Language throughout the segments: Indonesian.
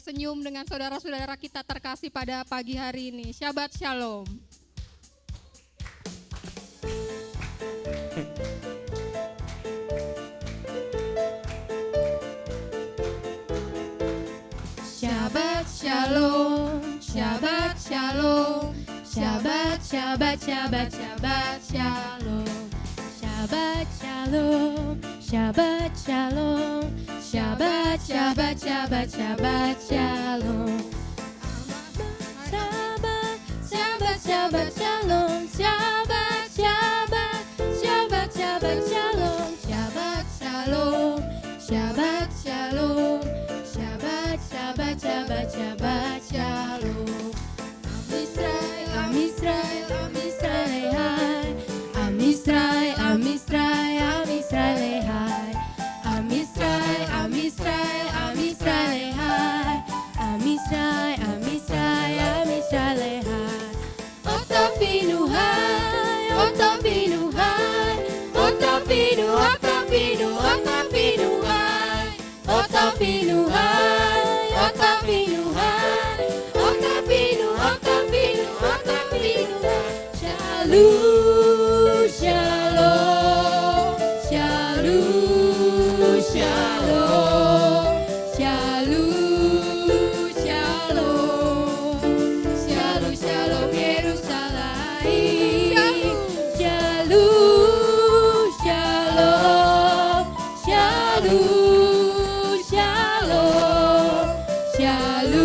tersenyum dengan saudara-saudara kita terkasih pada pagi hari ini. Shabbat Shalom. Shabbat Shalom, Shabbat Shalom, Shabbat, Shabbat, Shabbat, Shabbat Shalom, Shabbat Shalom, Shabbat Shalom, Shabbat, Shabbat, Shabbat, Shabbat Shalom, Shabbat, Shabbat, Shabbat Shalom, Shabbat, Shabbat, Shabbat, Shabbat Shalom, Shabbat Shalom, Shabbat Shalom, Shabbat, Shabbat, Shabbat, Shabbat Shalom. Am Israel, Am Israel, hai. Am Israel, Am Israel, Am Israel, hai. Am Israel, Am Israel, Am Israel, hai. Am Israel, Am Israel, Am Israel, hai. Otavinu, hai. Otavinu, hai. Otavinu, Otavinu, Otavinu, hai. Otavinu, hai. Otavinu, hai. Otavinu, Otavinu, Otavinu, hai. Shalom, shalom, shalom, shalom, shalom, shalom, shalom, shalom, Yerusalem. Shalom, shalom, shalom, shalom, shalom,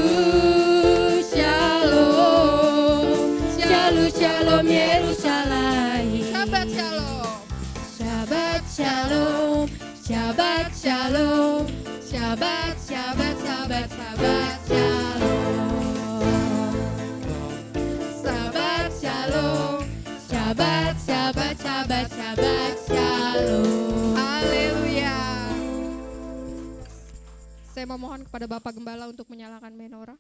shalom, shalom, shalom, Yerusalem. Shabbat shalom, Shabbat shalom, Shabbat shalom, Shabbat, Shabbat, Shabbat, Shabbat shalom, Shabbat shalom, Shabbat, Shabbat, Shabbat, Shabbat shalom. Haleluya. Saya memohon kepada Bapak Gembala untuk menyalakan menorah.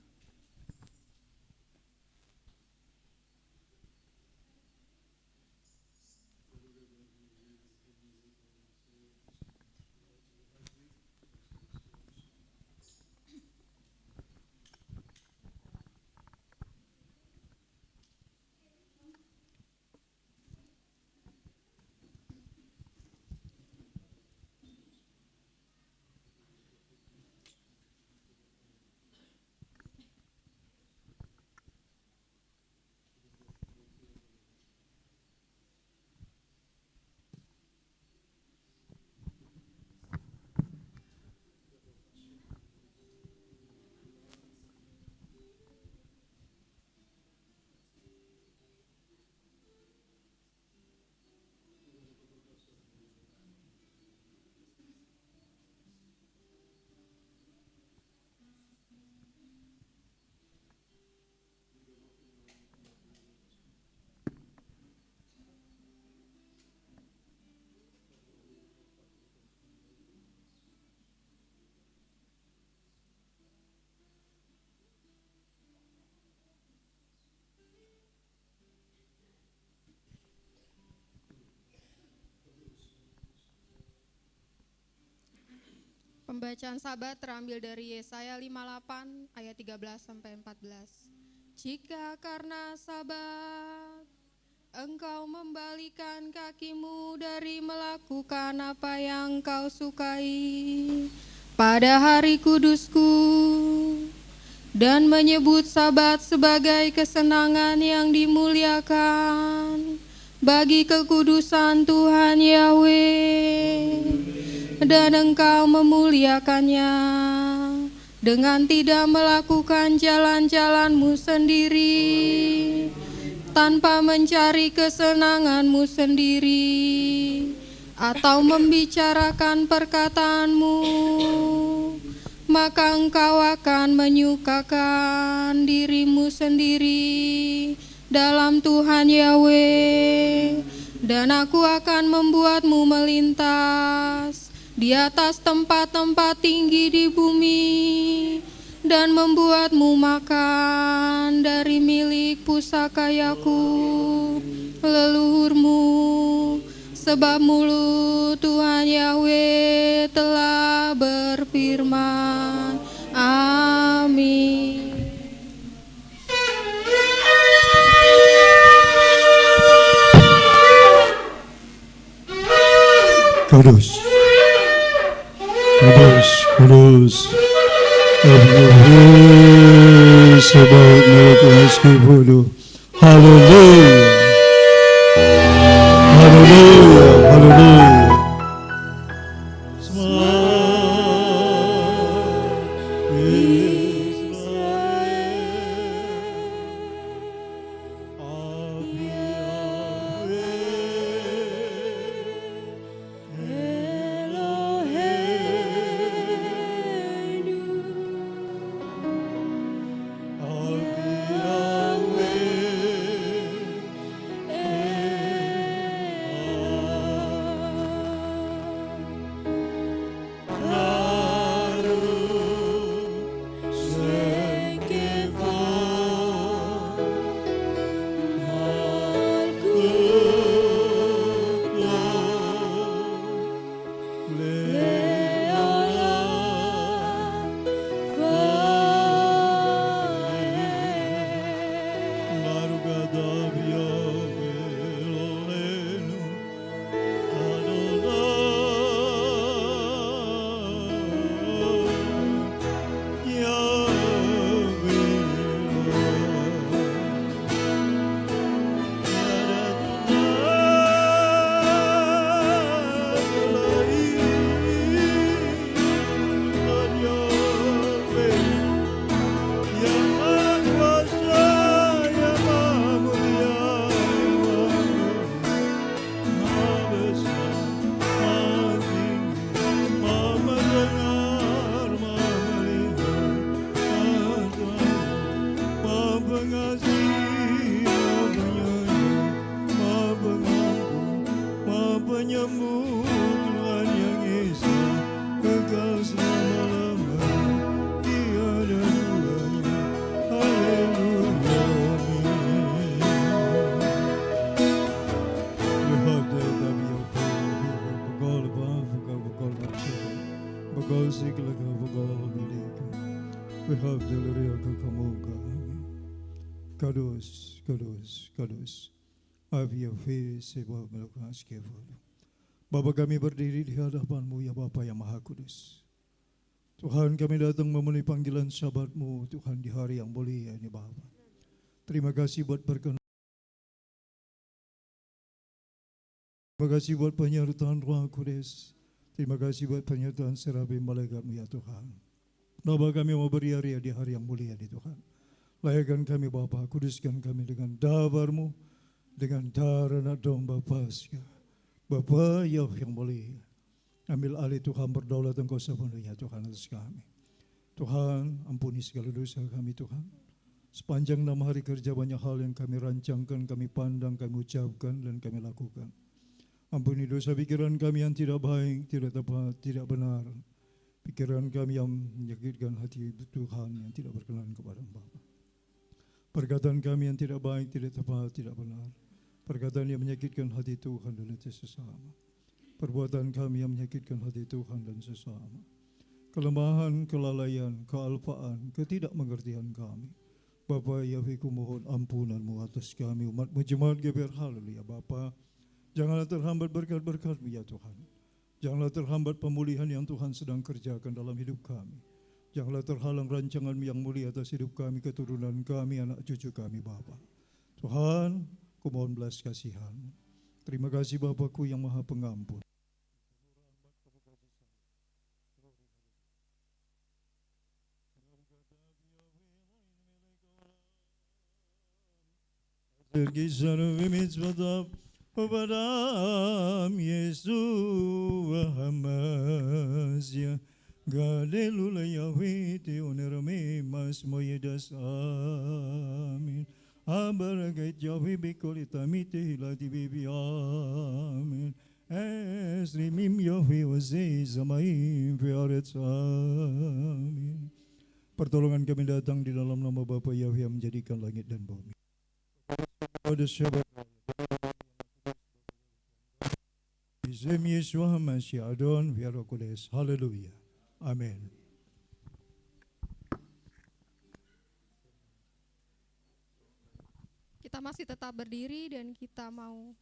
Pembacaan Sabat terambil dari Yesaya 58 ayat 13 sampai 14. Jika karena Sabat engkau membalikan kakimu dari melakukan apa yang kau sukai pada hari kudusku dan menyebut Sabat sebagai kesenangan yang dimuliakan bagi kekudusan Tuhan Yahweh, dan engkau memuliakannya dengan tidak melakukan jalan-jalanmu sendiri, tanpa mencari kesenanganmu sendiri, atau membicarakan perkataanmu, maka engkau akan menyukakan dirimu sendiri dalam Tuhan Yahweh, dan aku akan membuatmu melintas di atas tempat-tempat tinggi di bumi, dan membuatmu makan dari milik pusaka Yakub leluhurmu, sebab mulut Tuhan Yahweh telah berfirman. Amin. Kudus, kudus, kudus. Sebaik mereka bodoh. Haleluya, haleluya, haleluya. Kudus, kudus, kudus. Bapa kami berdiri di hadapan-Mu ya Bapa yang Maha Kudus. Tuhan, kami datang memenuhi panggilan Syabat-Mu Tuhan di hari yang mulia ini Bapa. Terima kasih buat berkenan. Terima kasih buat penyertaan Roh Kudus. Terima kasih buat penyertaan serabim malaikat-Mu ya Tuhan. Bapa, kami mau beriaria di hari yang mulia ini Tuhan. Layakkan kami Bapa, kuduskan kami dengan dabar-Mu, dengan darah anak domba Paskah. Bapa yang mulia, ambil alih Tuhan, berdaulat Engkau sepenuhnya Tuhan atas kami. Tuhan, ampuni segala dosa kami Tuhan. Sepanjang 6 hari kerja banyak hal yang kami rancangkan, kami pandang, kami ucapkan dan kami lakukan. Ampuni dosa pikiran kami yang tidak baik, tidak tepat, tidak benar. Pikiran kami yang menyakitkan hati Tuhan yang tidak berkenan kepada Bapa. Perkataan kami yang tidak baik, tidak tepat, tidak benar. Perkataan yang menyakitkan hati Tuhan dan hati sesama. Perbuatan kami yang menyakitkan hati Tuhan dan sesama. Kelemahan, kelalaian, kealpaan, ketidakmengertian kami. Bapa Yahweh, ku mohon ampunan-Mu atas kami, umat-Mu jemaat GBR. Haleluya Bapa. Janganlah terhambat berkat-berkat-Mu ya Tuhan. Janganlah terhambat pemulihan yang Tuhan sedang kerjakan dalam hidup kami. Janganlah terhalang rancangan-Mu yang mulia atas hidup kami, keturunan kami, anak cucu kami Bapa. Tuhan, ku mohon belas kasihan-Mu. Terima kasih Bapakku yang Maha Pengampun. Terkisar mitzvot Padam Yeshua Hamasya Galilula Yahweh Teonerame Mas Moyedas Amin Abaragat Yahweh Bekolitamite Hilati Bibi Amin Esrimim Yahweh Wazei Zamaim Fiaret Amin. Pertolongan kami datang di dalam nama Bapa Yahweh yang menjadikan langit dan bumi. Pada Syabat Bismillah Yeshua Hamasya Adon Viarokules. Haleluya. Amin. Kita masih tetap berdiri dan kita mau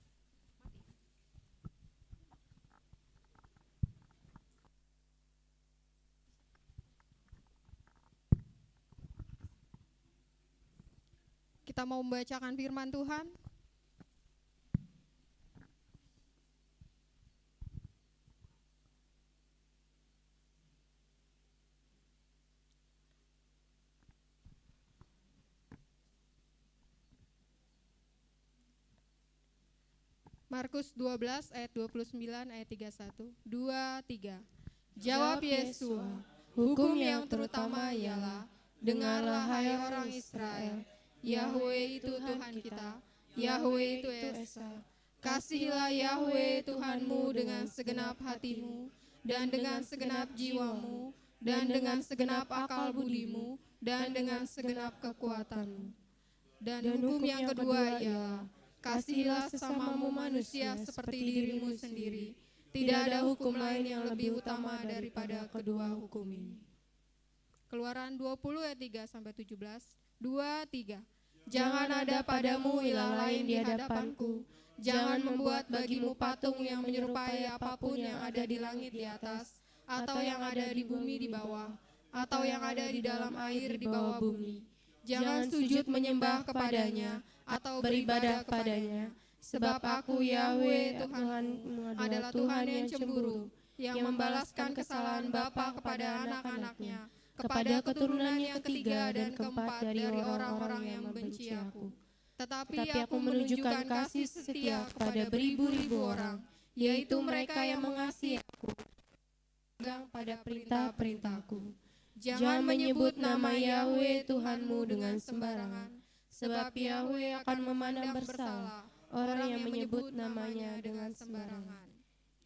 Kita mau membacakan firman Tuhan. Markus 12 ayat 29 ayat 31. 2, 3. Jawab Yesua, hukum yang terutama ialah, dengarlah hai orang Israel, Yahwe itu Tuhan kita, Yahwe itu Esa. Kasihilah Yahwe Tuhanmu dengan segenap hatimu, dan dengan segenap jiwamu, dan dengan segenap akal budimu, dan dengan segenap kekuatanmu. Dan hukum yang kedua ialah, kasihilah sesamamu manusia seperti dirimu sendiri. Tidak ada hukum lain yang lebih utama daripada kedua hukum ini. Keluaran 20 ayat 3 sampai 17. 2, 3. Jangan ada padamu ilah lain di hadapanku. Jangan membuat bagimu patung yang menyerupai apapun yang ada di langit di atas, atau yang ada di bumi di bawah, atau yang ada di dalam air di bawah bumi. Jangan sujud menyembah kepadanya atau beribadah kepadanya, sebab aku Yahwe Tuhanmu adalah Tuhan yang cemburu, yang membalaskan kesalahan bapa kepada anak-anaknya, kepada keturunan yang ketiga dan keempat dari orang-orang yang membenci aku. Tetapi aku menunjukkan kasih setia kepada beribu-ribu orang, yaitu mereka yang mengasihi aku, pegang pada perintah-perintahku. Jangan menyebut nama Yahwe Tuhanmu dengan sembarangan, sebab Yahwe akan memandang bersalah orang yang menyebut namanya dengan sembarangan.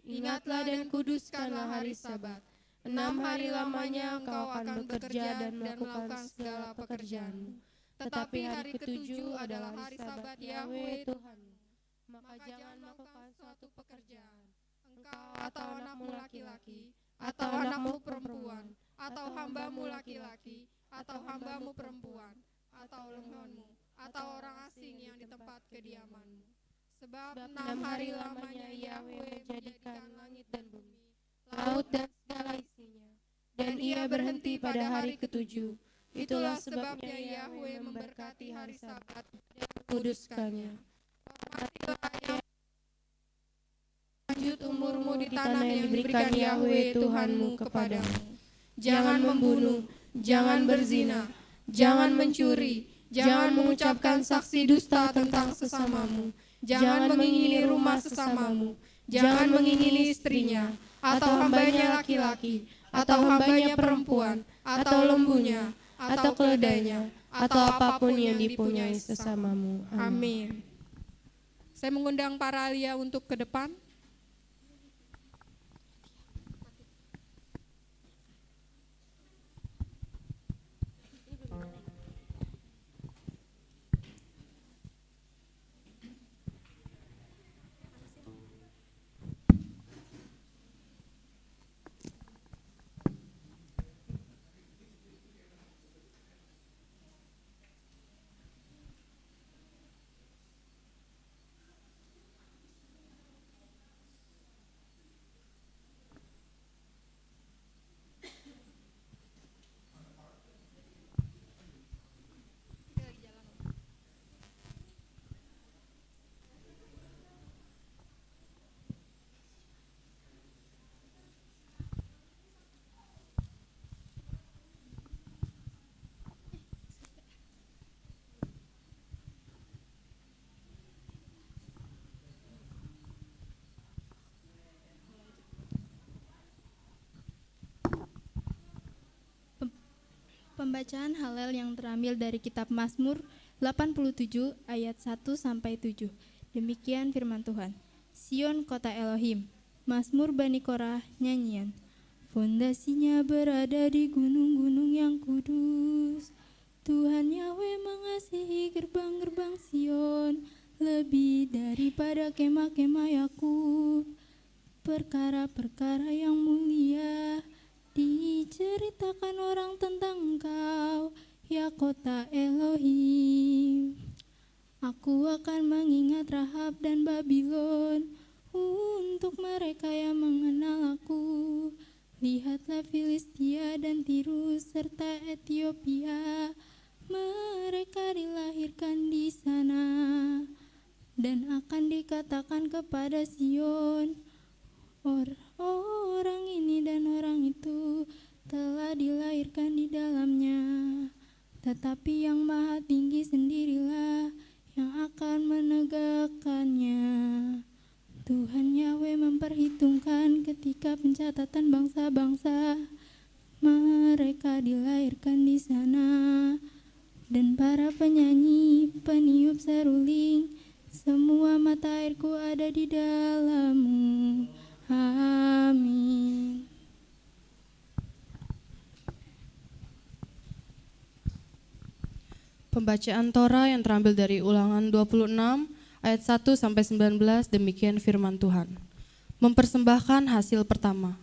Ingatlah dan kuduskanlah hari Sabat. 6 hari lamanya engkau akan bekerja dan melakukan segala pekerjaanmu. Tetapi hari ketujuh adalah hari Sabat Yahwe Tuhanmu. Maka jangan melakukan suatu pekerjaan, engkau atau anakmu laki-laki, atau anakmu perempuan, atau hambamu laki-laki, atau hambamu perempuan, atau lemonmu, atau orang asing yang di tempat kediamanmu. Sebab 6 hari lamanya Yahwe menjadikan langit dan bumi, laut dan segala isinya, dan ia berhenti pada hari ketujuh. Itulah sebabnya Yahwe memberkati hari Sabat dan menguduskannya. Lanjut umurmu di tanah yang diberikan Yahwe Tuhanmu kepadamu. Jangan membunuh, jangan berzina, jangan mencuri, jangan mengucapkan saksi dusta tentang sesamamu, jangan mengingini rumah sesamamu, jangan mengingini istrinya, atau hambanya laki-laki, atau hambanya perempuan, atau lembunya, atau keledainya, atau apapun yang dipunyai sesamamu. Amin. Saya mengundang para alia untuk ke depan. Pembacaan Halel yang terambil dari kitab Mazmur 87 ayat 1 sampai 7. Demikian firman Tuhan. Sion kota Elohim, Mazmur Bani Korah nyanyian. Fondasinya berada di gunung-gunung yang kudus. Tuhan Yahwe mengasihi gerbang-gerbang Sion lebih daripada kemah-kemah Yakub. Perkara-perkara yang mulia diceritakan orang tentang Engkau, ya kota Elohim. Aku akan mengingat Rahab dan Babilon untuk mereka yang mengenal aku. Lihatlah Filistia dan Tirus serta Etiopia Mereka dilahirkan di sana dan akan dikatakan kepada Sion, orang ini dan orang itu telah dilahirkan di dalamnya. Tetapi yang Maha Tinggi sendirilah yang akan menegakkannya. Tuhan Yahweh memperhitungkan ketika pencatatan bangsa-bangsa. Mereka dilahirkan di sana, dan para penyanyi, peniup seruling, semua mata airku ada di dalammu. Amin. Pembacaan Torah yang terambil dari Ulangan 26 ayat 1 sampai 19, demikian firman Tuhan. Mempersembahkan hasil pertama.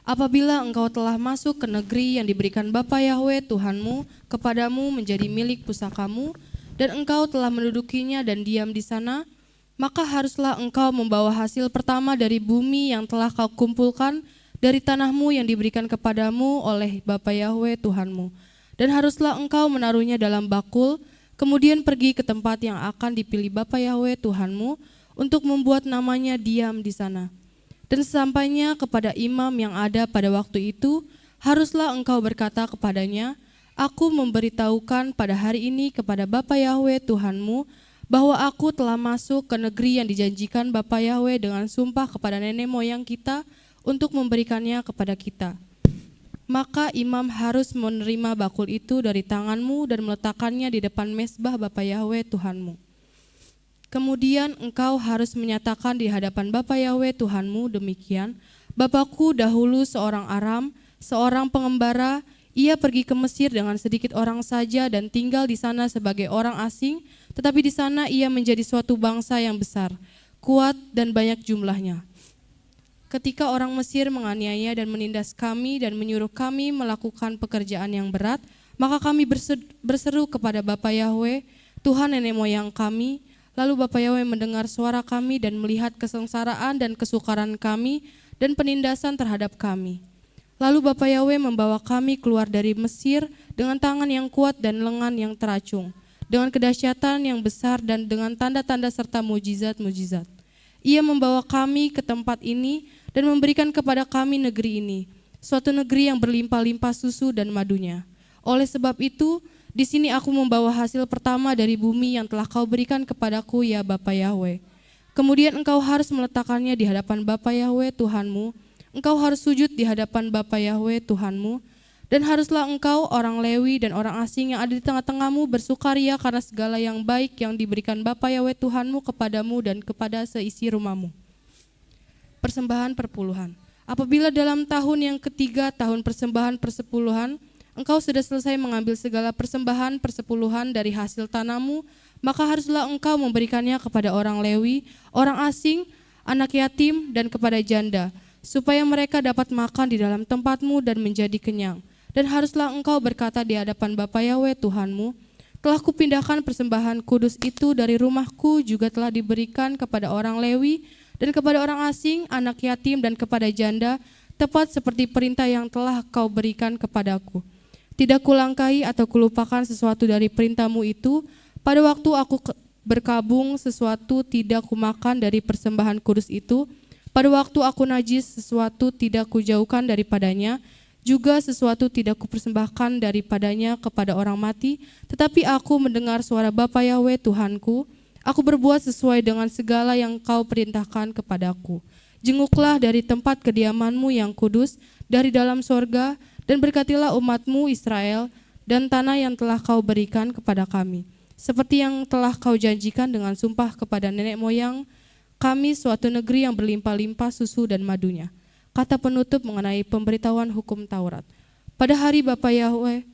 Apabila engkau telah masuk ke negeri yang diberikan Bapa Yahweh Tuhanmu kepadamu menjadi milik pusakamu, dan engkau telah mendudukinya dan diam di sana, maka haruslah engkau membawa hasil pertama dari bumi yang telah kau kumpulkan dari tanahmu yang diberikan kepadamu oleh Bapa Yahweh Tuhanmu. Dan haruslah engkau menaruhnya dalam bakul, kemudian pergi ke tempat yang akan dipilih Bapa Yahweh Tuhanmu untuk membuat namanya diam di sana. Dan sesampainya kepada imam yang ada pada waktu itu, haruslah engkau berkata kepadanya, Aku memberitahukan pada hari ini kepada Bapa Yahweh Tuhanmu, bahwa aku telah masuk ke negeri yang dijanjikan Bapa Yahweh dengan sumpah kepada nenek moyang kita untuk memberikannya kepada kita. Maka imam harus menerima bakul itu dari tanganmu dan meletakkannya di depan mezbah Bapa Yahweh Tuhanmu. Kemudian engkau harus menyatakan di hadapan Bapa Yahweh Tuhanmu demikian, Bapakku dahulu seorang Aram, seorang pengembara, ia pergi ke Mesir dengan sedikit orang saja dan tinggal di sana sebagai orang asing, tetapi di sana ia menjadi suatu bangsa yang besar, kuat dan banyak jumlahnya. Ketika orang Mesir menganiaya dan menindas kami dan menyuruh kami melakukan pekerjaan yang berat, maka kami berseru kepada Bapa Yahweh, Tuhan nenek moyang kami. Lalu Bapa Yahweh mendengar suara kami dan melihat kesengsaraan dan kesukaran kami dan penindasan terhadap kami. Lalu Bapa Yahweh membawa kami keluar dari Mesir dengan tangan yang kuat dan lengan yang teracung, dengan kedahsyatan yang besar dan dengan tanda-tanda serta mujizat-mujizat. Ia membawa kami ke tempat ini dan memberikan kepada kami negeri ini, suatu negeri yang berlimpah-limpah susu dan madunya. Oleh sebab itu, di sini aku membawa hasil pertama dari bumi yang telah kau berikan kepadaku, ya Bapa Yahweh. Kemudian engkau harus meletakkannya di hadapan Bapa Yahweh Tuhanmu. Engkau harus sujud di hadapan Bapa Yahweh Tuhanmu. Dan haruslah engkau, orang Lewi dan orang asing yang ada di tengah-tengahmu, bersukaria karena segala yang baik yang diberikan Bapa Yahweh Tuhanmu kepadamu dan kepada seisi rumahmu. Persembahan perpuluhan. Apabila dalam tahun yang ketiga, tahun persembahan persepuluhan, engkau sudah selesai mengambil segala persembahan persepuluhan dari hasil tanahmu, maka haruslah engkau memberikannya kepada orang Lewi, orang asing, anak yatim, dan kepada janda, supaya mereka dapat makan di dalam tempatmu dan menjadi kenyang. Dan haruslah engkau berkata di hadapan Bapa Yahweh Tuhanmu, telah kupindahkan persembahan kudus itu dari rumahku, juga telah diberikan kepada orang Lewi dan kepada orang asing, anak yatim, dan kepada janda, tepat seperti perintah yang telah kau berikan kepadaku. Tidak kulangkahi atau kulupakan sesuatu dari perintahmu itu. Pada waktu aku berkabung, sesuatu tidak kumakan dari persembahan kudus itu. Pada waktu aku najis, sesuatu tidak kujauhkan daripadanya. Juga sesuatu tidak kupersembahkan daripadanya kepada orang mati. Tetapi aku mendengar suara Bapa Yahweh Tuhanku. Aku berbuat sesuai dengan segala yang kau perintahkan kepadaku. Jenguklah dari tempat kediamanmu yang kudus, dari dalam sorga, dan berkatilah umatmu Israel dan tanah yang telah kau berikan kepada kami. Seperti yang telah kau janjikan dengan sumpah kepada nenek moyang kami, suatu negeri yang berlimpah-limpah susu dan madunya. Kata penutup mengenai pemberitahuan hukum Taurat. Pada hari Bapa Yahweh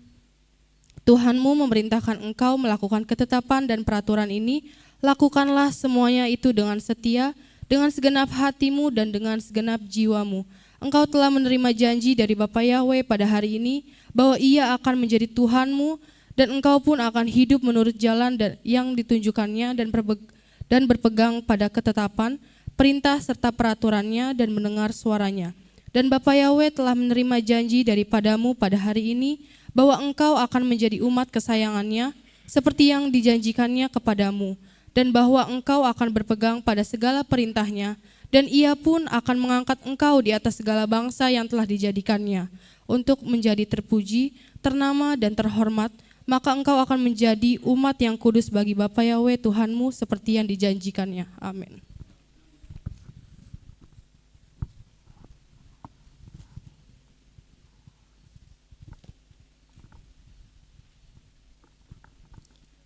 Tuhanmu memerintahkan engkau melakukan ketetapan dan peraturan ini, lakukanlah semuanya itu dengan setia, dengan segenap hatimu dan dengan segenap jiwamu. Engkau telah menerima janji dari Bapa Yahweh pada hari ini, bahwa ia akan menjadi Tuhanmu, dan engkau pun akan hidup menurut jalan yang ditunjukkannya dan berpegang pada ketetapan, perintah serta peraturannya dan mendengar suaranya. Dan Bapa Yahweh telah menerima janji daripadamu pada hari ini, bahwa engkau akan menjadi umat kesayangannya, seperti yang dijanjikannya kepadamu, dan bahwa engkau akan berpegang pada segala perintahnya, dan ia pun akan mengangkat engkau di atas segala bangsa yang telah dijadikannya, untuk menjadi terpuji, ternama, dan terhormat, maka engkau akan menjadi umat yang kudus bagi Bapa Yahweh Tuhanmu, seperti yang dijanjikannya. Amin.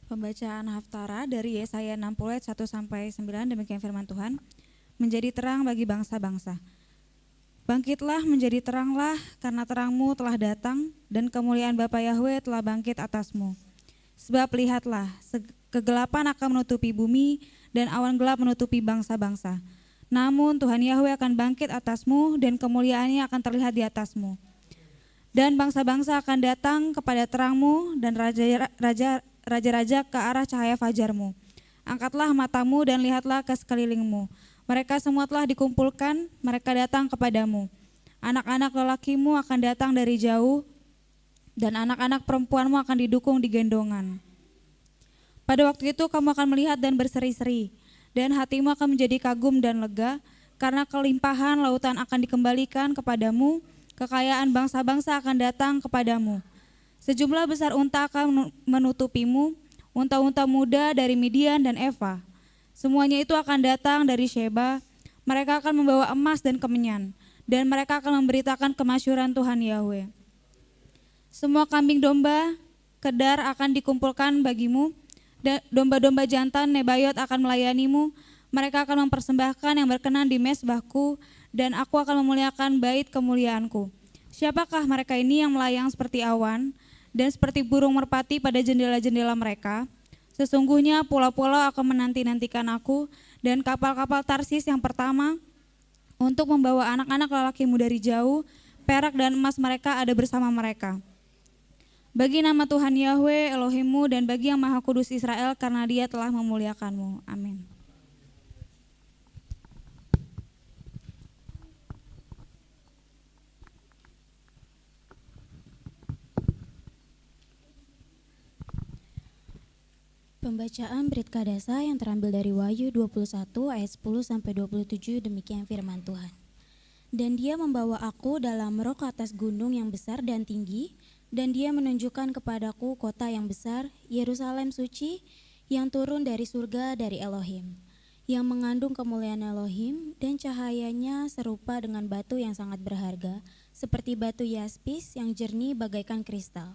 Pembacaan Haftara dari Yesaya 60 ayat 1 sampai 9, demikian firman Tuhan. Menjadi terang bagi bangsa-bangsa. Bangkitlah, menjadi teranglah, karena terangmu telah datang dan kemuliaan Bapa Yahweh telah bangkit atasmu. Sebab lihatlah, kegelapan akan menutupi bumi dan awan gelap menutupi bangsa-bangsa. Namun Tuhan Yahweh akan bangkit atasmu dan kemuliaannya akan terlihat di atasmu. Dan bangsa-bangsa akan datang kepada terangmu dan raja-raja ke arah cahaya fajarmu. Angkatlah matamu dan lihatlah ke sekelilingmu. Mereka semua telah dikumpulkan, mereka datang kepadamu. Anak-anak lelakimu akan datang dari jauh, dan anak-anak perempuanmu akan didukung di gendongan. Pada waktu itu kamu akan melihat dan berseri-seri, dan hatimu akan menjadi kagum dan lega, karena kelimpahan lautan akan dikembalikan kepadamu, kekayaan bangsa-bangsa akan datang kepadamu. Sejumlah besar unta akan menutupimu, unta-unta muda dari Midian dan Eva. Semuanya itu akan datang dari Sheba. Mereka akan membawa emas dan kemenyan, dan mereka akan memberitakan kemasyhuran Tuhan Yahweh. Semua kambing domba kedar akan dikumpulkan bagimu, dan domba-domba jantan Nebayot akan melayanimu. Mereka akan mempersembahkan yang berkenan di mezbahku, dan aku akan memuliakan bait kemuliaanku. Siapakah mereka ini yang melayang seperti awan dan seperti burung merpati pada jendela-jendela mereka? Sesungguhnya pulau-pulau akan menanti-nantikan aku, dan kapal-kapal Tarsis yang pertama untuk membawa anak-anak lelakimu dari jauh, perak dan emas mereka ada bersama mereka. Bagi nama Tuhan Yahweh Elohimmu dan bagi yang Maha Kudus Israel, karena Dia telah memuliakanmu. Amin. Pembacaan Brit Kadasa yang terambil dari Wahyu 21 ayat 10 sampai 27, demikian firman Tuhan. Dan Dia membawa aku dalam roh ke atas gunung yang besar dan tinggi, dan Dia menunjukkan kepadaku kota yang besar, Yerusalem suci, yang turun dari surga dari Elohim, yang mengandung kemuliaan Elohim, dan cahayanya serupa dengan batu yang sangat berharga, seperti batu yaspis yang jernih bagaikan kristal.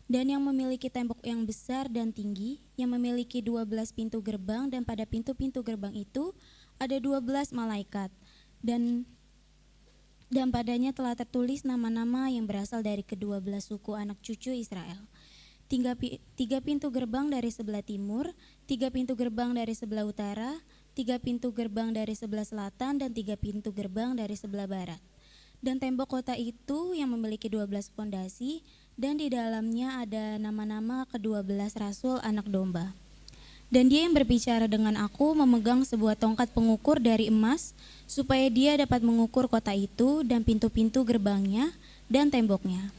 Dan yang memiliki tembok yang besar dan tinggi, yang memiliki 12 pintu gerbang, dan pada pintu-pintu gerbang itu ada 12 malaikat, dan padanya telah tertulis nama-nama yang berasal dari ke-12 suku anak cucu Israel. Tiga pintu gerbang dari sebelah timur, 3 pintu gerbang dari sebelah utara, 3 pintu gerbang dari sebelah selatan, dan 3 pintu gerbang dari sebelah barat. Dan tembok kota itu yang memiliki 12 fondasi, dan di dalamnya ada nama-nama ke-12 rasul anak domba. Dan Dia yang berbicara dengan aku memegang sebuah tongkat pengukur dari emas, supaya Dia dapat mengukur kota itu dan pintu-pintu gerbangnya dan temboknya.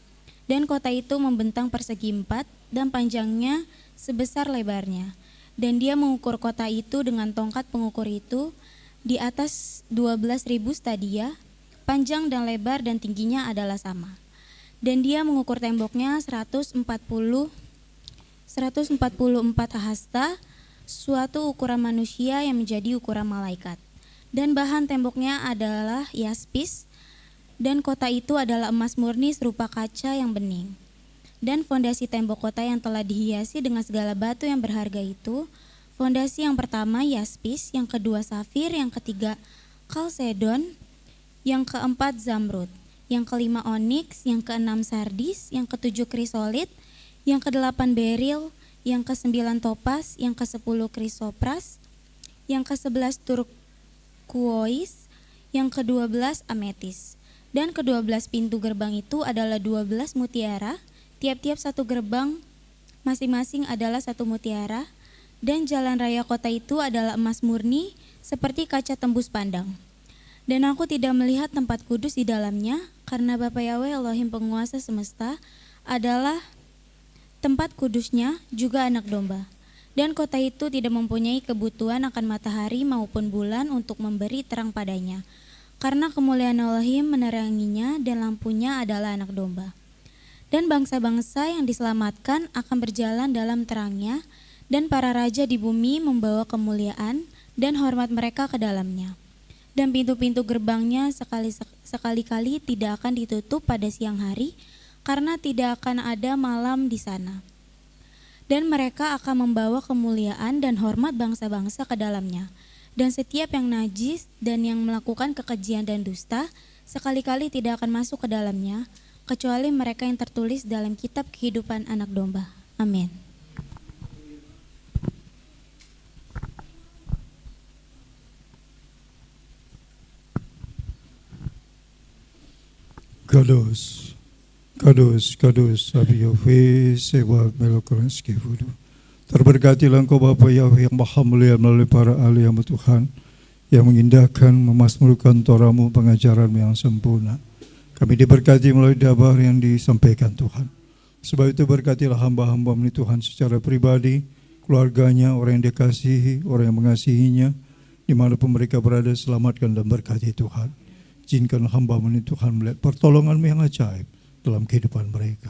Dan kota itu membentang persegi 4 dan panjangnya sebesar lebarnya. Dan Dia mengukur kota itu dengan tongkat pengukur itu di atas 12.000 stadia, panjang dan lebar dan tingginya adalah sama. Dan Dia mengukur temboknya 144 hasta, suatu ukuran manusia yang menjadi ukuran malaikat. Dan bahan temboknya adalah yaspis, dan kota itu adalah emas murni serupa kaca yang bening. Dan fondasi tembok kota yang telah dihiasi dengan segala batu yang berharga itu, fondasi yang pertama yaspis, yang kedua safir, yang ketiga kalsedon, yang keempat zamrud, yang kelima oniks, yang keenam sardis, yang ketujuh krisolit, yang kedelapan beril, yang kesembilan topas, yang ke-10 krisopras, yang ke-11 turkuois, yang ke-12 ametis. Dan ke-12 pintu gerbang itu adalah 12 mutiara, tiap-tiap satu gerbang masing-masing adalah satu mutiara, dan jalan raya kota itu adalah emas murni seperti kaca tembus pandang. Dan aku tidak melihat tempat kudus di dalamnya, karena Bapa Yahweh Elohim penguasa semesta adalah tempat kudusnya juga anak domba. Dan kota itu tidak mempunyai kebutuhan akan matahari maupun bulan untuk memberi terang padanya, karena kemuliaan Elohim meneranginya dan lampunya adalah anak domba. Dan bangsa-bangsa yang diselamatkan akan berjalan dalam terangnya, dan para raja di bumi membawa kemuliaan dan hormat mereka ke dalamnya. Dan pintu-pintu gerbangnya sekali-kali tidak akan ditutup pada siang hari, karena tidak akan ada malam di sana. Dan mereka akan membawa kemuliaan dan hormat bangsa-bangsa ke dalamnya. Dan setiap yang najis dan yang melakukan kekejian dan dusta, sekali-kali tidak akan masuk ke dalamnya, kecuali mereka yang tertulis dalam kitab kehidupan anak domba. Amin. Kados, kados, kados, Abi Yahweh, sewa melokoran skifudu. Terberkatilah Engkau Bapa Yahweh yang Maha Mulia melalui para ahli hamba Tuhan yang mengindahkan, memasmurkan Torah-Mu, pengajaran-Mu yang sempurna. Kami diberkati melalui dabar yang disampaikan Tuhan. Sebab itu berkatilah hamba-hamba-Mu Tuhan secara pribadi, keluarganya, orang yang dikasihi, orang yang mengasihinya, dimanapun mereka berada, selamatkan dan berkati Tuhan. Izinkan hamba-Mu Tuhan melihat pertolongan-Mu yang ajaib dalam kehidupan mereka.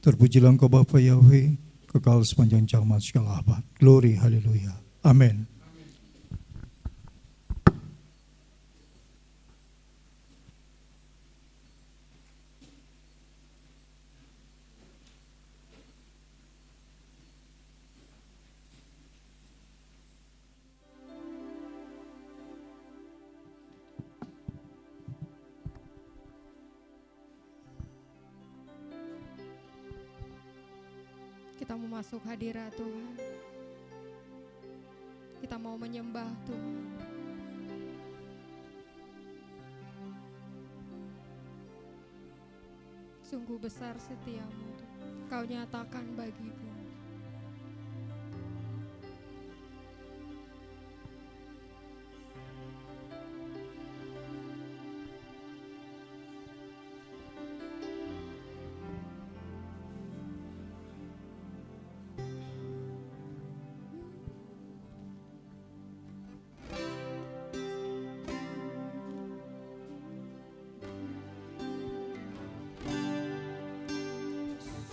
Terpujilah Engkau Bapa Yahweh, kekal sepanjang zaman segala abad. Glory, haleluya. Amin. Kita mau masuk hadirat Tuhan. Kita mau menyembah Tuhan. Sungguh besar setiamu Tuhan. Kau nyatakan bagiku.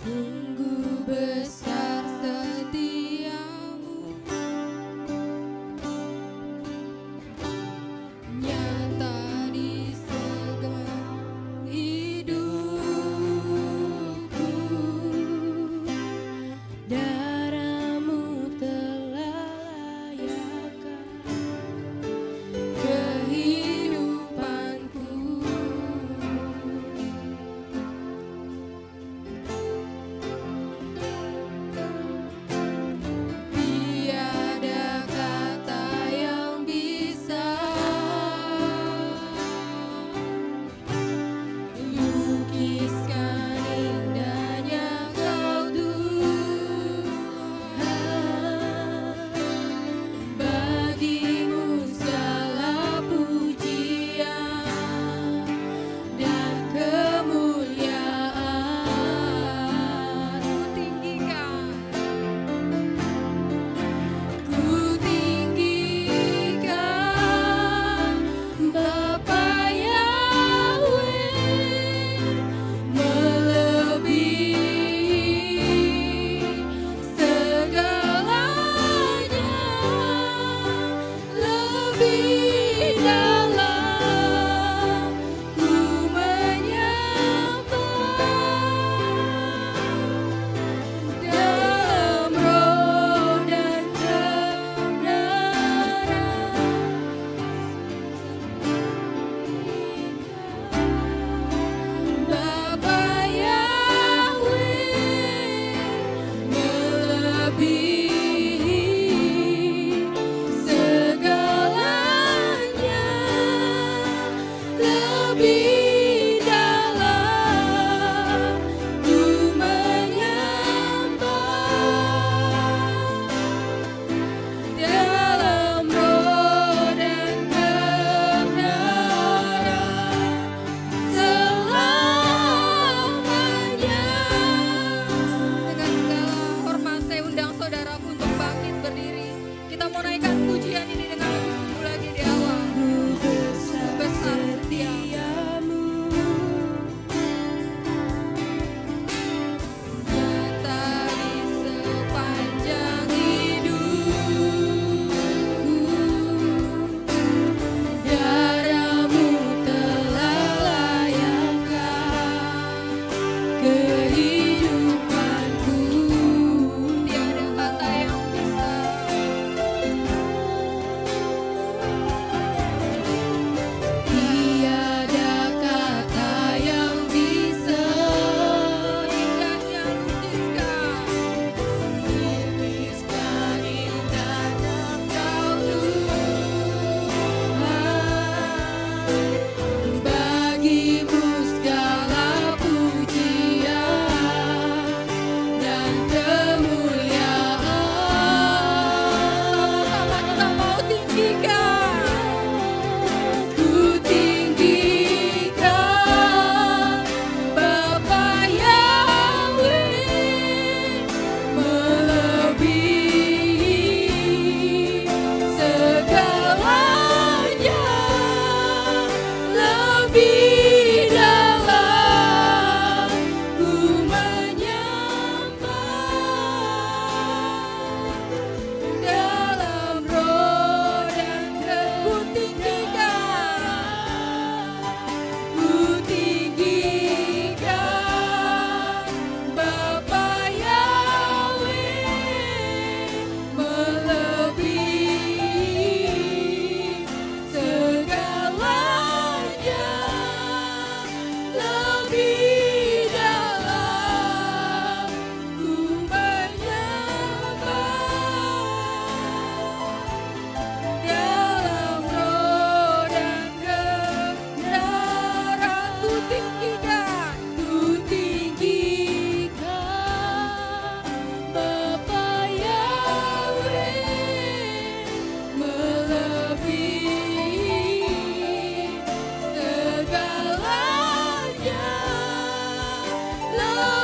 Sungguh besar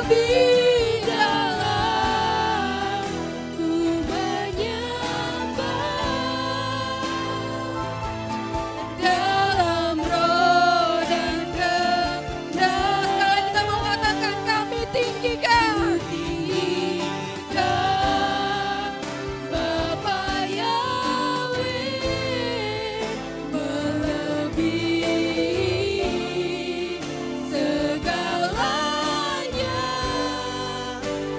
lebih dalam ku menyembah dalam roh dan kebenaran. Kita mau katakan kami tinggikan Bapa Yahweh melebihi segalanya,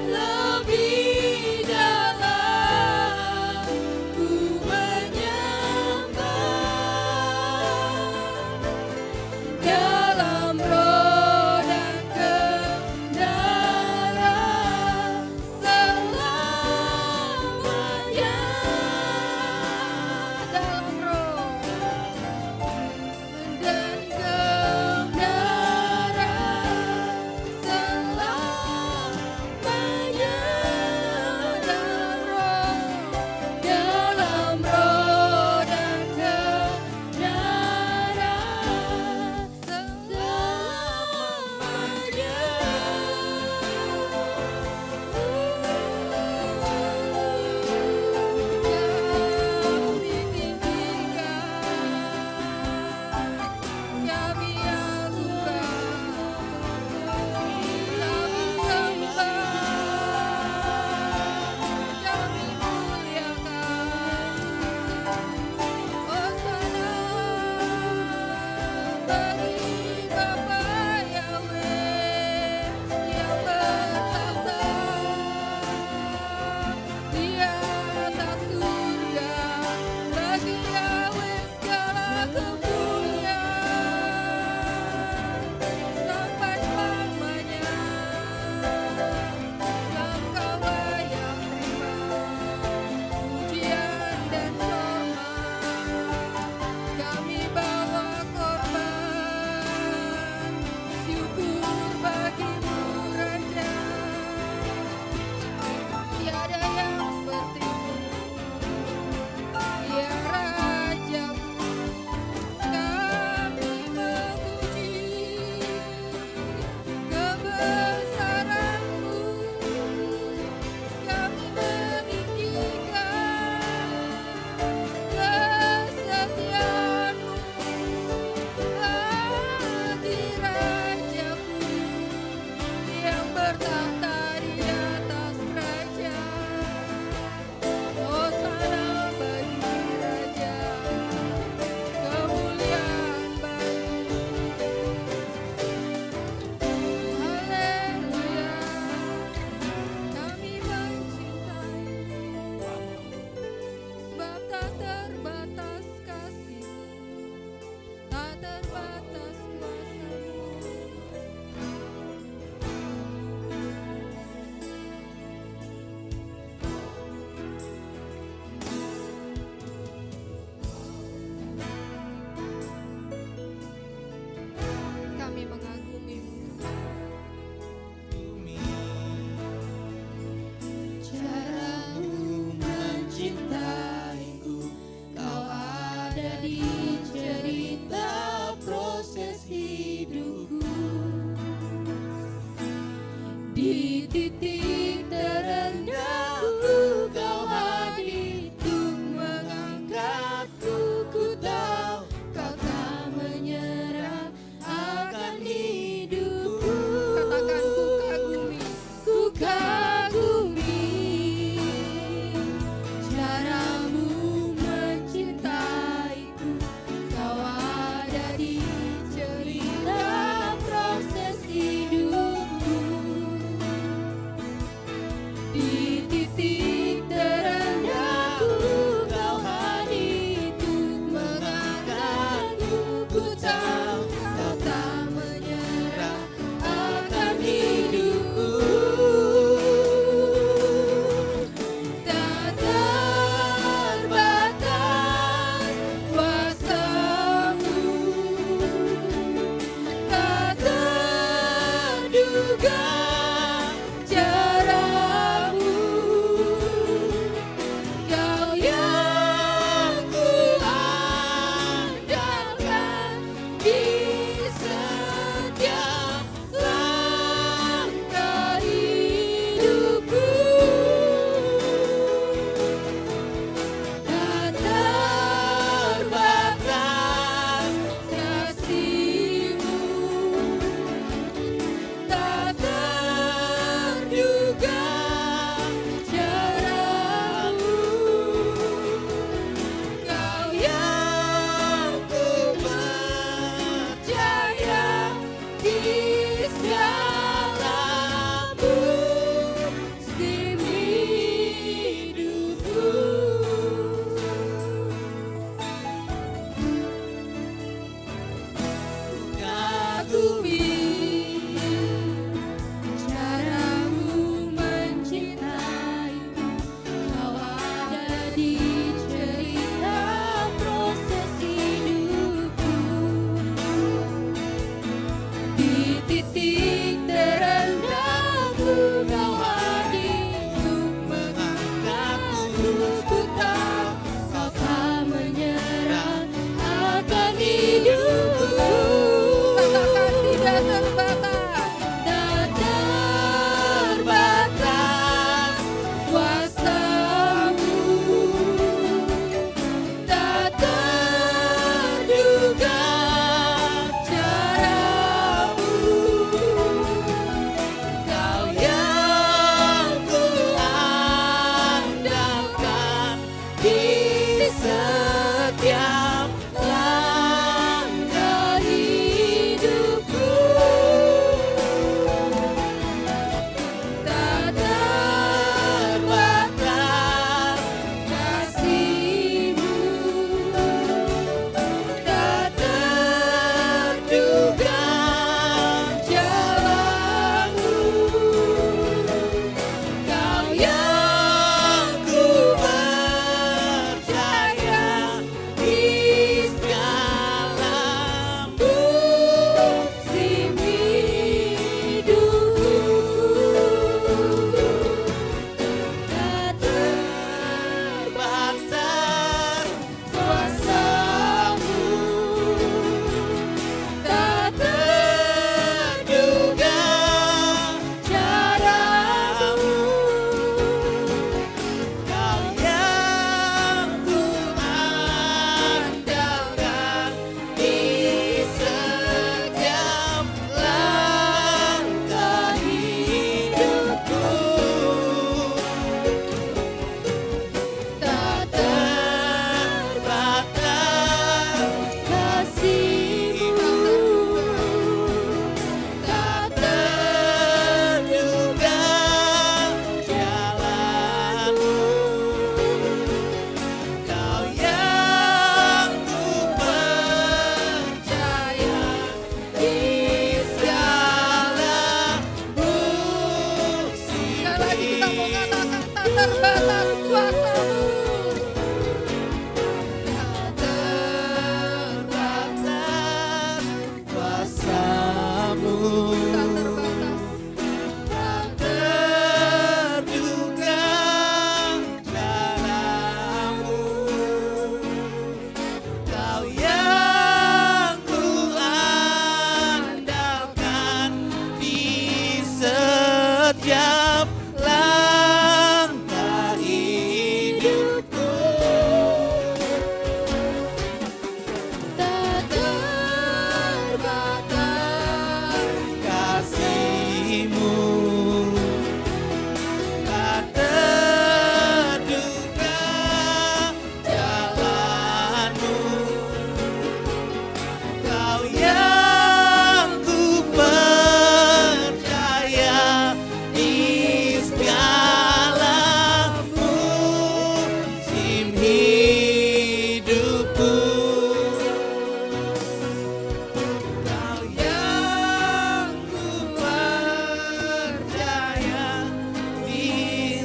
lebih dalam ku menyembah dalam roh dan kebenaran selamanya, dalam roh dan kebenaran selamanya, dalam roh dan kebenaran selamanya. Kami bawa korban syukur bagimu Raja, tiada yang sepertimu, ya Rajaku. Kami memuji kebesaran-Mu, kami meninggikan kesetiaan-Mu bagi Rajaku yang bertahta di atas kerajaan. Hosana bagi Raja, kemuliaan bagi. Haleluya, kami mencintai-Mu, sebab tak terbatas kasih-Mu, tak terbatas kuasa-Mu. Kami mengagumi-Mu. Cara-Mu mencintaiku, Kau ada di cerita proses hidupku. Di titik terendahku, Kau hadir untuk mengangkatku. Ku tahu Kau tak menyerah akan hidupku. Katakan ku kagumi cara-Mu mencintaiku. Kau ada di cerita proses hidupku. Di titik terendahku, Kau hadir untuk mengangkatku. Ku tahu Kau tak menyerah akan hidupku. Tak terbatas kuasa-Mu, tak terduga cara-Mu. Kau yang ku andalkan di setiap langkah terbatas kuasa-Mu. Tak terbatas. Setiap langkah hidupku Tak terbatas. kasih-Mu, tak terduga jalan-Mu, Kau yang ku percaya di segala musim hidupku. Kau yang ku percaya di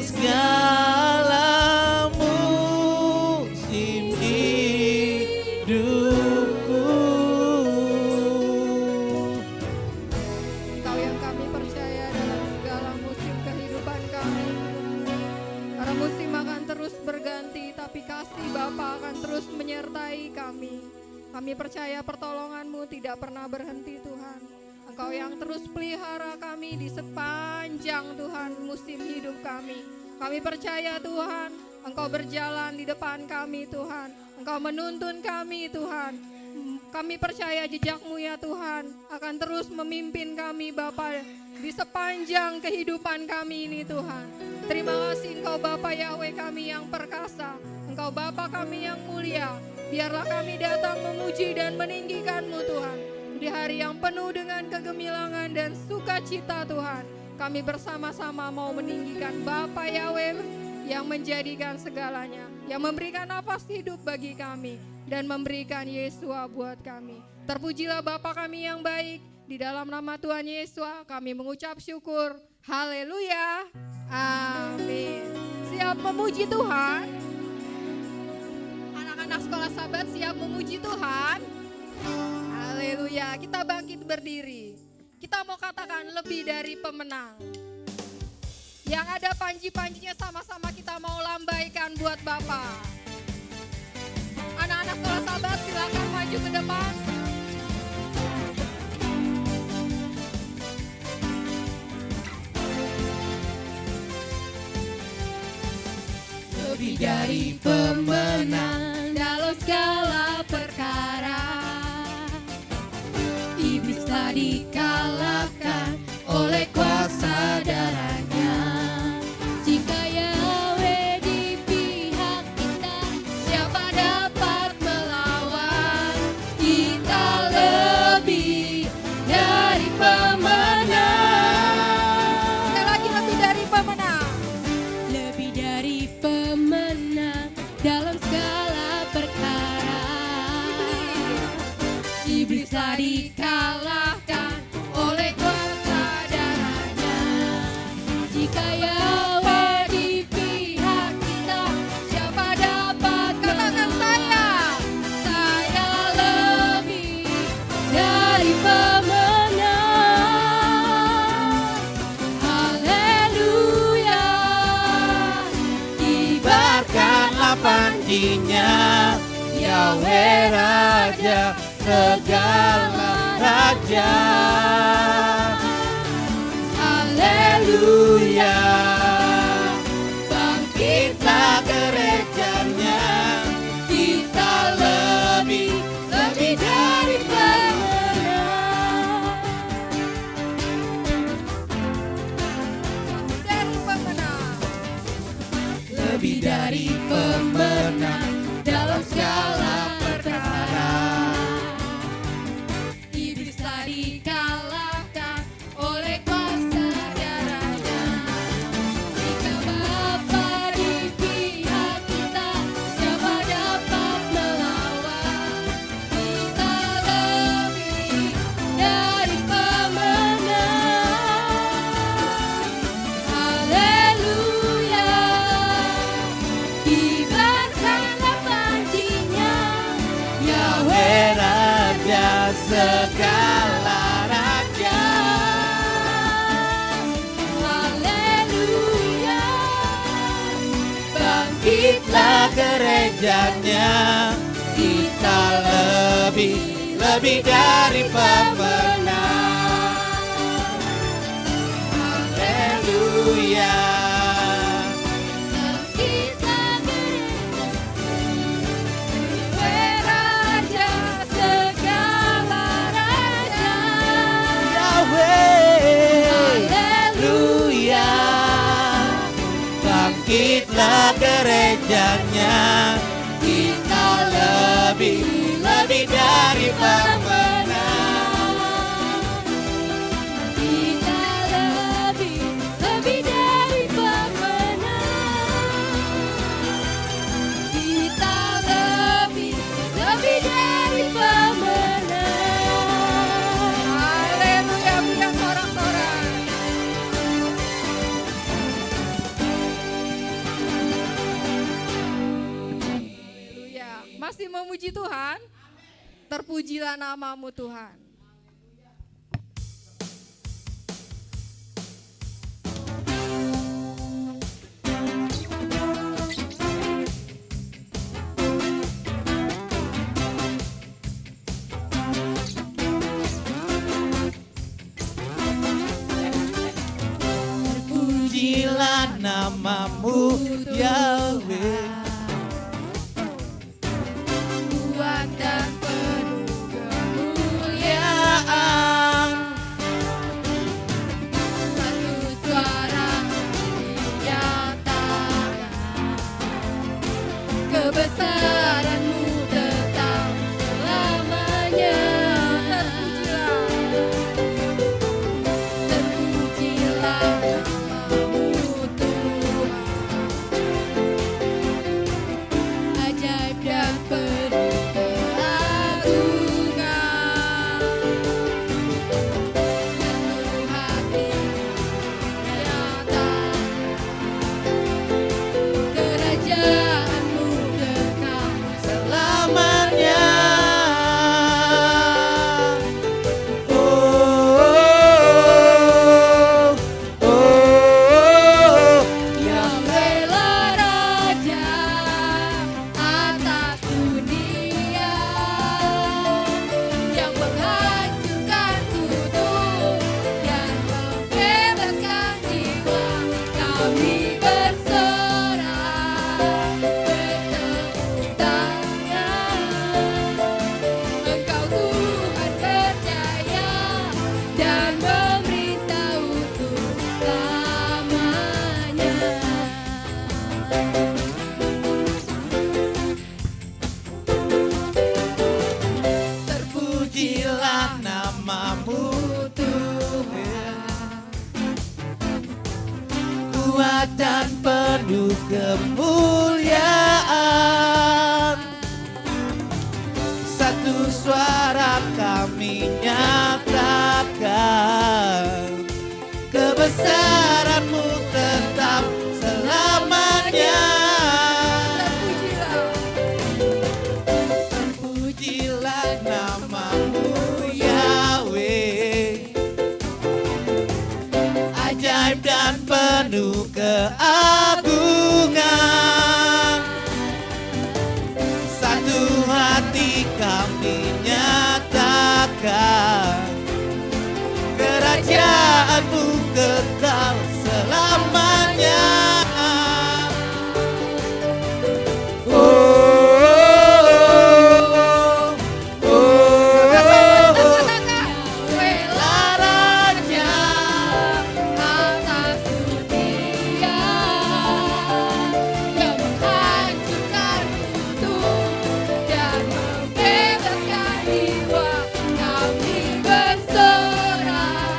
segala musim hidupku. Engkau yang kami percaya dalam segala musim kehidupan kami. Para musim akan terus berganti, tapi kasih Bapa akan terus menyertai kami. Kami percaya pertolongan-Mu tidak pernah berhenti Tuhan. Engkau yang terus pelihara kami di sepanjang Tuhan musim hidup kami. Kami percaya Tuhan, Engkau berjalan di depan kami Tuhan. Engkau menuntun kami Tuhan. Kami percaya jejak-Mu ya Tuhan akan terus memimpin kami Bapa di sepanjang kehidupan kami ini Tuhan. Terima kasih Engkau Bapa Yahweh kami yang perkasa. Engkau Bapa kami yang mulia. Biarlah kami datang memuji dan meninggikan-Mu Tuhan. Di hari yang penuh dengan kegemilangan dan sukacita Tuhan. Kami bersama-sama mau meninggikan Bapa Yahweh yang menjadikan segalanya. Yang memberikan nafas hidup bagi kami. Dan memberikan Yesua buat kami. Terpujilah Bapa kami yang baik. Di dalam nama Tuhan Yesua kami mengucap syukur. Haleluya. Amin. Siap memuji Tuhan? Anak-anak sekolah Sabat siap memuji Tuhan? Haleluya. Kita bangkit berdiri. Kita mau katakan lebih dari pemenang. Yang ada panji-panjinya sama-sama kita mau lambaikan buat Bapa. Anak-anak sekolah Sabat silakan maju ke depan. Lebih dari pemenang Dalam segala perkara iblis telah dikalahkan oleh kuasa darahnya. Jika Yahweh di pihak kita, siapa dapat melawan? Kita lebih dari pemenang. Sekali lagi lebih dari pemenang. Lebih dari pemenang dalam segala perkara. Iblis telah dikalahkan oleh kuasa darahnya. Jika Yahweh di pihak kita, siapa dapat katakan saya lebih dari pemenang. Haleluya. Kibarkanlah panjinya, Yahweh Raja segala raja. Haleluya. Bangkitlah gerejanya, kita lebih dari pemenang. Dari pemenang. Lebih dari pemenang dalam segala perkara. Iblis telah dikalahkan oleh kuasa darahnya. Jika Bapa di pihak kita, siapa dapat melawan? Kita lebih dari pemenang. Haleluya. segala raja. Haleluya, bangkitlah gerejanya, kita lebih dari pemenang. Haleluya, Bangkitlah gereja, Raja segala raja. Yahweh. Haleluya, bangkitlah gerejanya, kita lebih dari pemenang. Kita lebih dari pemenang. Kita lebih dari pemenang. Haleluya, punya sorak-sorak. Haleluya. Masih memuji Tuhan? Terpujilah namamu Tuhan. Pujilah namamu Yahweh. Kuat dan penuh Kemuliaan, satu suara dinyatakan, kebesaranmu tetap selamanya. Terpujilah namamu Tuhan, ajaib dan penuh keagungan, penuh hati nyata, kerajaanmu kekal selamanya. Oh, oh, oh, Yahweh lah Raja atas dunia, yang menghancurkan kutuk dan membebaskan jiwa. Kami bersorak bertepuk tangan, Engkau Tuhan berjaya dan memerintah untuk selamanya. terpujilah namamu Tuhan, kuat dan penuh kemuliaan. Satu suara kami nyatakan, kebesaranmu tetap selamanya. Terpujilah namamu Yahweh, ajaib dan penuh keagungan. Satu hati kami nyatakan, kerajaanmu kekal selamanya. Oh, oh, oh, oh. Yahweh Raja atas dunia, yang menghancurkan kutuk dan membebaskan jiwa. Kami bersorak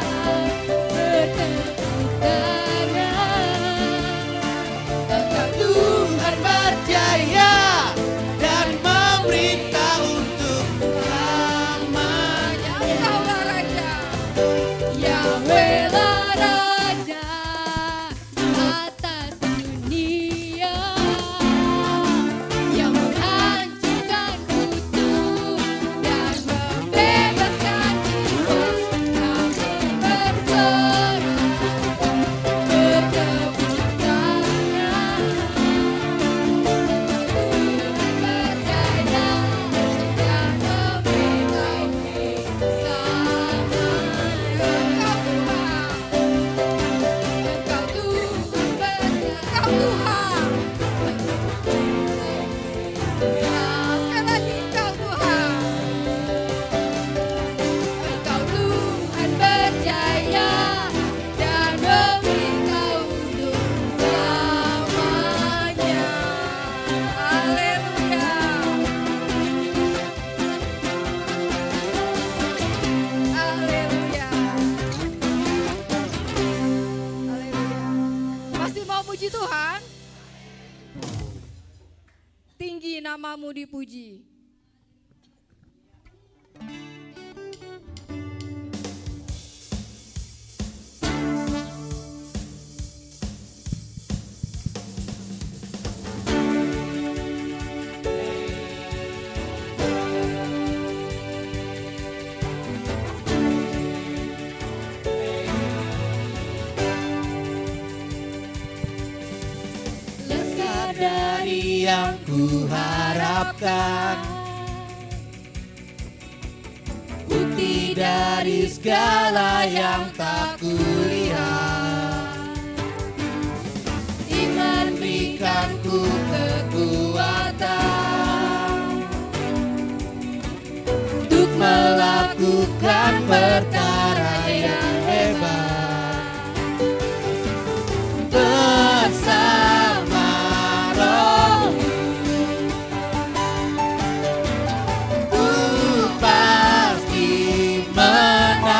namamu dipuji. Dari yang ku harapkan, bukti dari segala yang tak kulihat, iman berikanku kekuatan untuk melakukan perkara yang hebat bersama Roh. Ku pasti menang.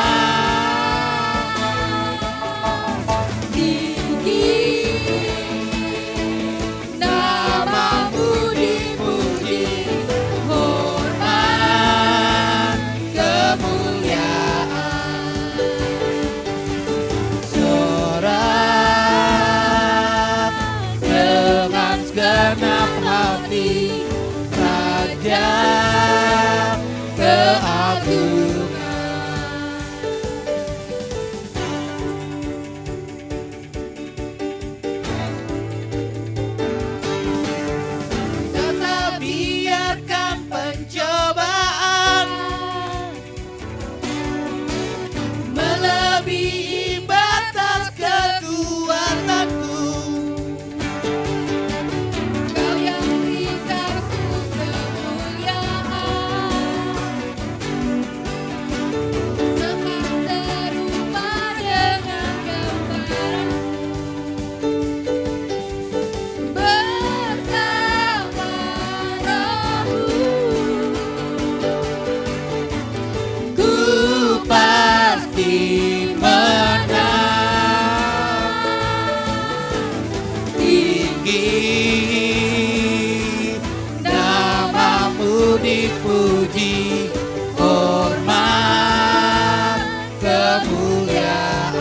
Tinggi namamu dipuji, hormat kemuliaan, sorak dengan segenap hati, Raja keagungan. Tetap biarkan pencobaan melebihi batas kekuatanku. Kau yang berikanku kemuliaan, semakin serupa dengan gambaranmu. Bersama Rohmu, ku pasti menang. Tinggi namamu dipuji, hormat kemuliaan,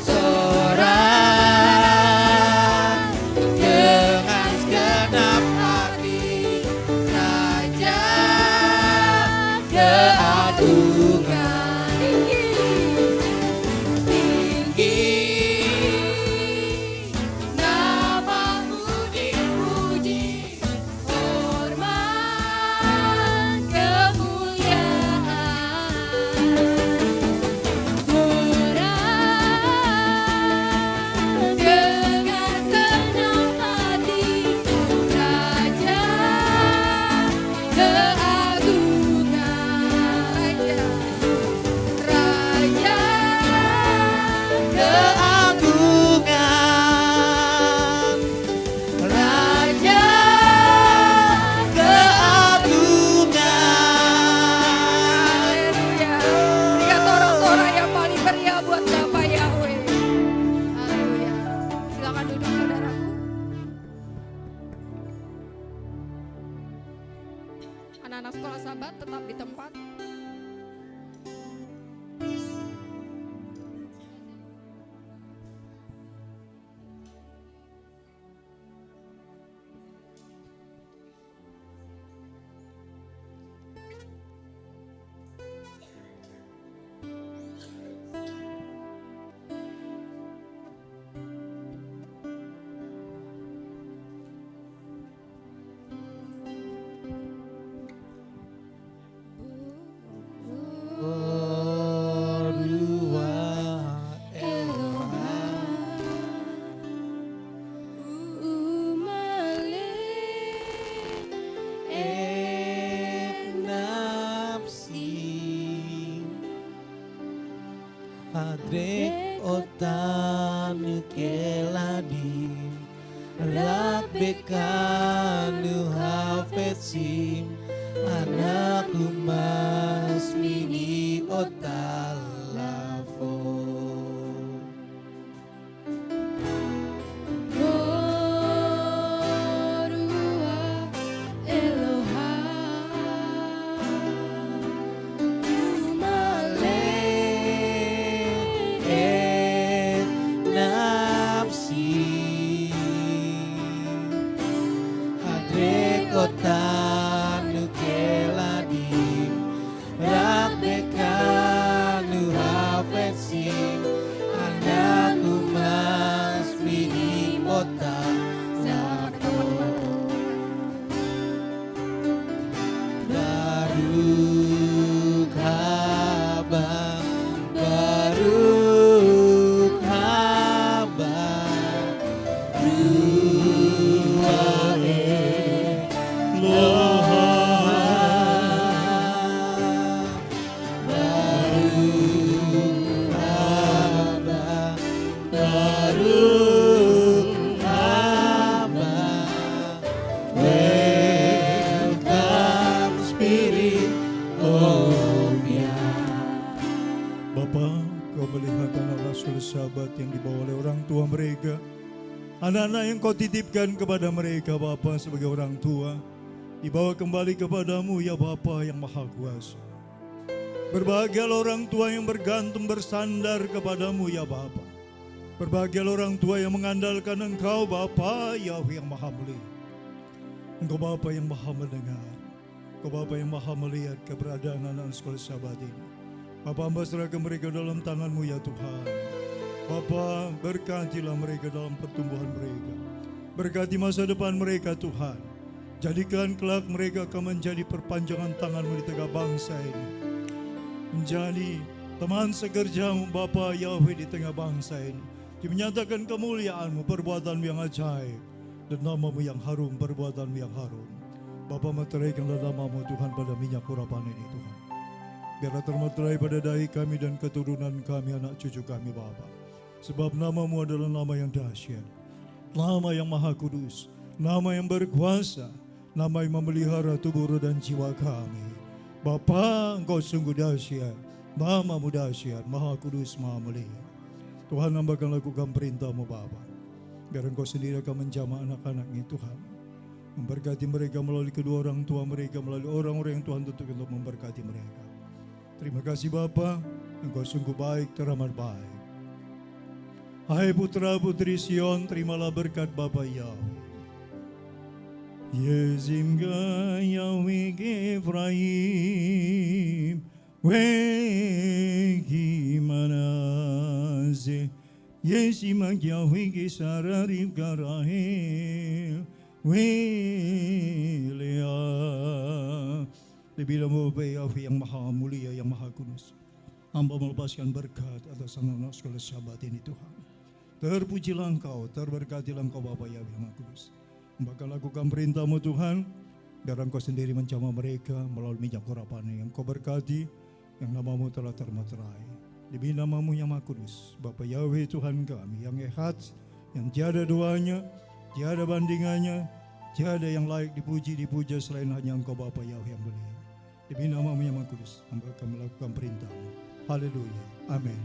sorak dengan segenap hati, Raja keagungan. Tinggi namamu dipuji, hormat kemuliaan, sorak dengan segenap hati, Raja keagungan. Raja keagungan, Raja keagungan. Haleluya. Tiga sorak-sorak yang paling meriah buat Bapak Yahweh. Haleluya. Silakan duduk saudaraku. Anak-anak sekolah Sabat tetap di tempat. Adrek otanu keladim, lakbekanu hafetsim, anakku mas mini otalafo. Bapa, Kau melihat anak Rasul sahabat yang dibawa oleh orang tua mereka. Anak-anak yang Kau titipkan kepada mereka Bapa sebagai orang tua. Dibawa kembali kepadamu ya Bapa yang Maha Kuasa. Berbahagialah orang tua yang bergantung bersandar kepadamu ya Bapa. Berbahagialah orang tua yang mengandalkan Engkau Bapa Yahweh yang Maha Mulia. Engkau Bapa yang Maha mendengar. Engkau Bapa yang Maha melihat keberadaan anak sekolah sahabat ini. Bapa, hamba serahkan mereka dalam tangan-Mu ya Tuhan. Bapa, berkatilah mereka dalam pertumbuhan mereka. Berkati masa depan mereka Tuhan. Jadikan kelak mereka akan menjadi perpanjangan tangan-Mu di tengah bangsa ini. Menjadi teman sekerja-Mu Bapa Yahweh di tengah bangsa ini. Dimenyatakan kemuliaan-Mu, perbuatan-Mu yang ajaib. Dan nama-Mu yang harum, perbuatan-Mu yang harum. Bapa, meteraikanlah nama-Mu Tuhan pada minyak urapan ini Tuhan. Biarlah termeterai pada dahi kami dan keturunan kami, anak cucu kami Bapa. Sebab nama-Mu adalah nama yang dahsyat. Nama yang maha kudus. Nama yang berkuasa. Nama yang memelihara tubuh roh dan jiwa kami. Bapa, Engkau sungguh dahsyat. Nama-Mu dahsyat, maha kudus, maha mulia. Tuhan, hamba akan lakukan perintah-Mu Bapa. Biar Engkau sendiri akan menjamah anak-anak-Nya Tuhan. Memberkati mereka melalui kedua orang tua mereka, melalui orang-orang yang Tuhan tentukan untuk memberkati mereka. Terima kasih Bapa, Engkau sungguh baik, teramat baik. Hai putra putri Sion, terimalah berkat Bapa Yahweh. Yezimga Yahweh Efraim, Wegi Manase, Yesimak Yahweh Gesararib Garahel, Welea. Dibilang Bapa Yahweh yang maha mulia, yang maha kudus. Hamba melepaskan berkat atas anak-anak sekolah sahabat ini Tuhan. Terpujilah Engkau, terberkatilah Engkau Bapa Yahweh yang maha kudus. Hamba akan lakukan perintah-Mu Tuhan. Biar Engkau sendiri menjamah mereka melalui minyak urapan yang Engkau berkati, yang nama-Mu telah termeterai. Demi nama-Mu yang maha kudus, Bapa Yahweh Tuhan kami yang ehad, yang tiada duanya, tiada bandingannya, tiada yang layak dipuja selain hanya Engkau Bapa Yahweh yang mulia. Demi nama-Mu yang maha kudus, hamba akan melakukan perintah-Mu. Haleluya. Amin.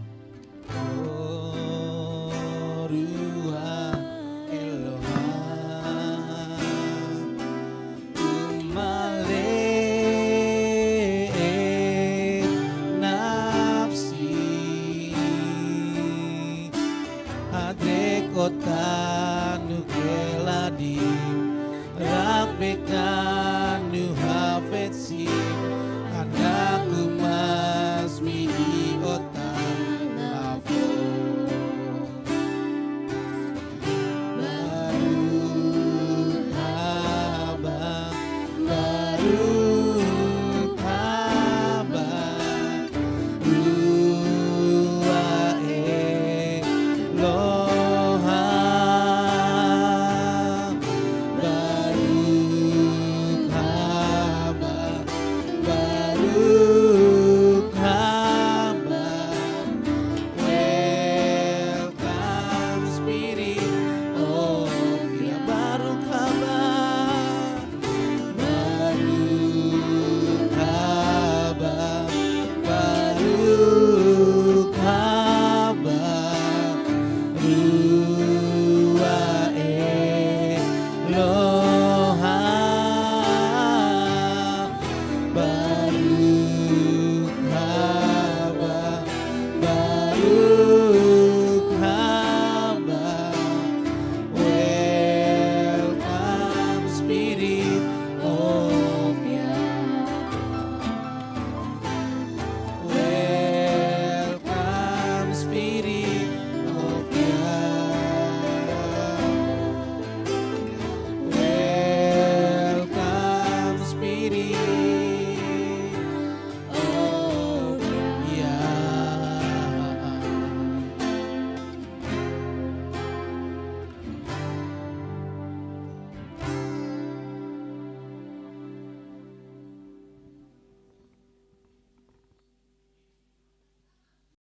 Ruha Elohim Umale nafsi Hadre kota nukeladim Rabbeka